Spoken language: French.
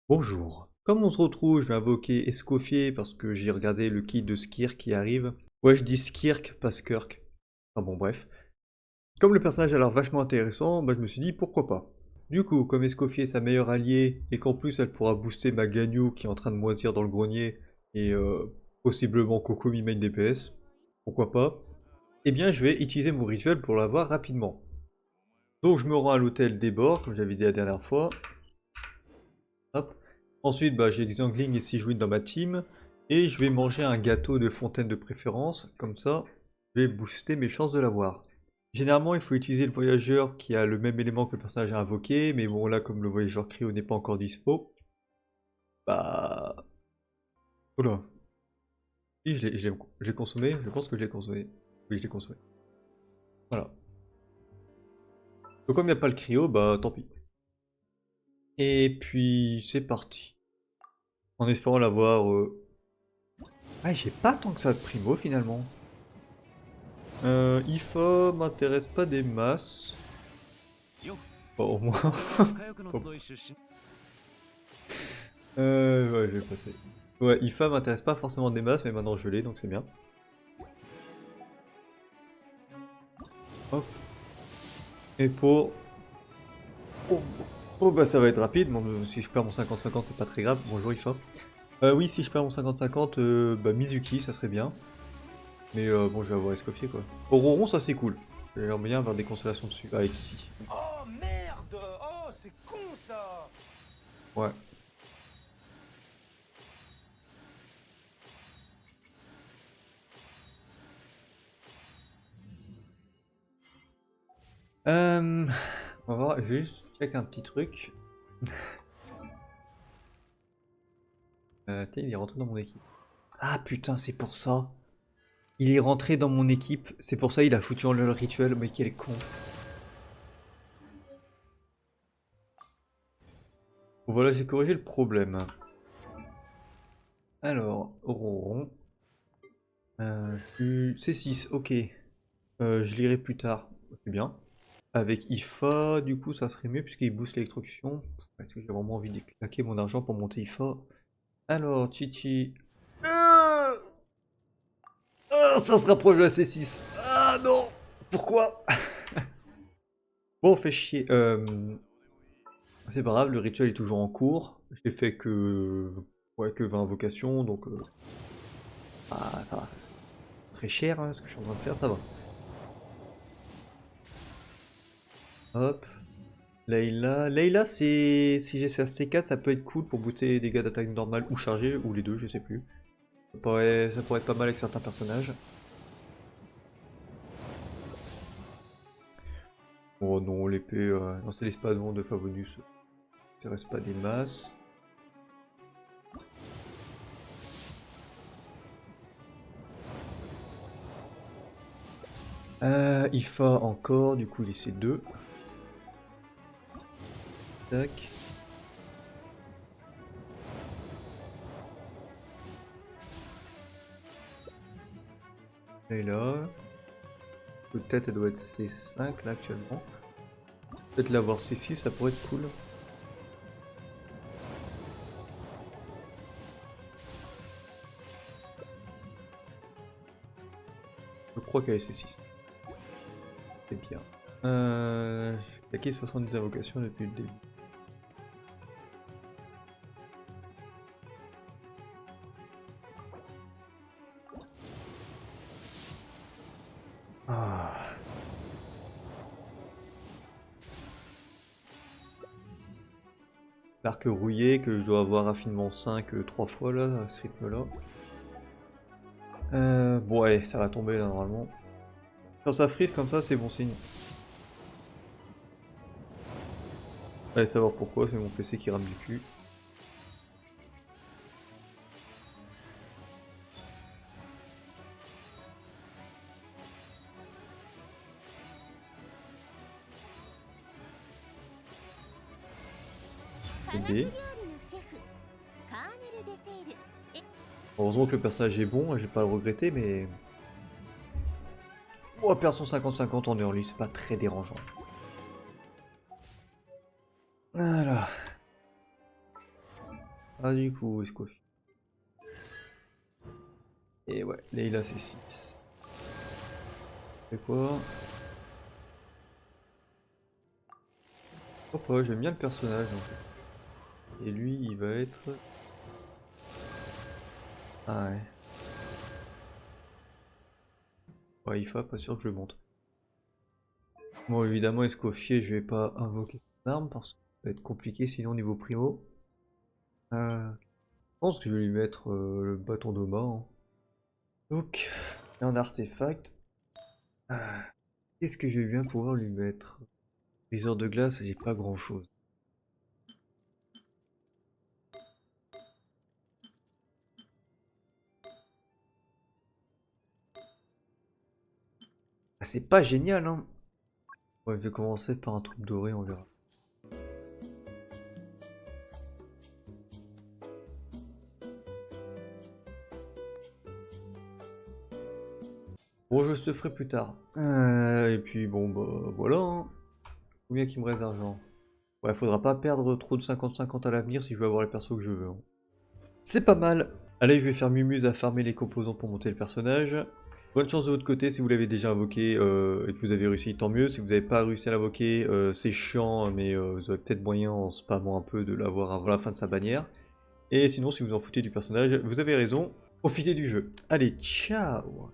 Bonjour. Comme on se retrouve, je vais invoquer Escoffier parce que j'ai regardé le kit de Skirk qui arrive. Ouais, je dis Skirk, pas Skirk. Enfin bon, bref. Comme le personnage a l'air vachement intéressant, bah, je me suis dit pourquoi pas. Du coup, comme Escoffier est sa meilleure alliée et qu'en plus elle pourra booster ma Ganyu qui est en train de moisir dans le grenier et possiblement Kokomi main DPS, pourquoi pas, eh bien je vais utiliser mon rituel pour l'avoir rapidement. Donc je me rends à l'hôtel des bords, comme j'avais dit la dernière fois. Hop. Ensuite, bah, j'ai Xiangling et Sigewinne dans ma team. Et je vais manger un gâteau de fontaine de préférence. Comme ça, je vais booster mes chances de l'avoir. Généralement, il faut utiliser le voyageur qui a le même élément que le personnage a invoqué. Mais bon, là, comme le voyageur Cryo n'est pas encore dispo, bah... Oula. Oui, j'ai consommé. Je pense que je l'ai consommé. Oui, je l'ai consommé. Voilà. Donc comme il n'y a pas le cryo, bah tant pis. Et puis, c'est parti. En espérant l'avoir... Ah, j'ai pas tant que ça de primo finalement. IFA m'intéresse pas des masses. Pas au moins. Ouais, je vais passer. Ouais, IFA m'intéresse pas forcément des masses, mais maintenant je l'ai, donc c'est bien. Hop. Et pour... Oh, oh, bah ça va être rapide, bon, si je perds mon 50-50 c'est pas très grave. Bonjour IFA. Oui, si je perds mon 50-50, bah Mizuki ça serait bien. Mais bon, je vais avoir Escoffier quoi. Ororon ça c'est cool. J'aimerais bien avoir des constellations dessus. Avec ici. Oh merde! Oh, c'est con ça! Ouais. On va voir, je vais juste check un petit truc. Tiens, il est rentré dans mon équipe. Ah putain, c'est pour ça. Il est rentré dans mon équipe, c'est pour ça il a foutu en le rituel, mais quel con. Voilà, j'ai corrigé le problème. Alors, Auroron. C6, ok. Je lirai plus tard, c'est bien. Avec IFA, du coup, ça serait mieux puisqu'il booste l'électrocution. Est-ce que j'ai vraiment envie de claquer mon argent pour monter IFA? Alors, Chichi. Ça se rapproche de la C6. Ah non! Pourquoi? Bon, fait chier. C'est pas grave, le rituel est toujours en cours. J'ai fait que... Ouais, que 20 invocations, donc... Ah, ça va, c'est très cher, hein, ce que je suis en train de faire, ça va. Hop. Layla. Layla, c'est... Si j'ai ça C4, ça peut être cool pour booster les dégâts d'attaque normale ou chargé, ou les deux, je sais plus. Ça pourrait être pas mal avec certains personnages. Oh non, l'épée... Non, c'est l'espadon de Favonius. Ça m'intéresse pas des masses. IFA encore, du coup il est C2. Tac. Et là. Peut-être elle doit être C5 là actuellement. Peut-être l'avoir C6, ça pourrait être cool. Je crois qu'elle est C6. C'est bien. J'ai acquis 70 invocations depuis le début. Ah. L'arc rouillé que je dois avoir raffinement 5 3 fois là, à ce rythme là. Bon allez, ça va tomber là normalement. Quand ça frise comme ça, c'est bon signe. Allez savoir pourquoi, c'est mon PC qui rame du cul. B. Heureusement que le personnage est bon, je vais pas le regretter, mais... On va perdre son 50-50 en early, c'est pas très dérangeant. Voilà. Ah du coup, Escoffier. Et ouais, Leila c'est 6. C'est quoi? Hop, ouais, j'aime bien le personnage en fait. Et lui, il va être... Ah ouais. Ouais, IFA, pas sûr que je le monte. Bon, évidemment, Escoffier, je vais pas invoquer son arme parce que ça va être compliqué sinon niveau primo. Je pense que je vais lui mettre le bâton de mât, hein. Donc, un artefact. Ah, qu'est-ce que je vais bien pouvoir lui mettre? Briseur de glace, j'ai pas grand chose. Ah, c'est pas génial, hein. Ouais, je vais commencer par un truc doré, on verra. Bon, je te ferai plus tard. Et puis bon, bah voilà, hein. Combien qu'il me reste d'argent? Ouais, faudra pas perdre trop de 50-50 à l'avenir si je veux avoir les persos que je veux, hein. C'est pas mal. Allez, je vais faire Mumuse à farmer les composants pour monter le personnage. Bonne chance de votre côté si vous l'avez déjà invoqué et que vous avez réussi, tant mieux. Si vous n'avez pas réussi à l'invoquer, c'est chiant, mais vous aurez peut-être moyen en spammant un peu de l'avoir avant la fin de sa bannière. Et sinon, si vous en foutez du personnage, vous avez raison, profitez du jeu. Allez, ciao!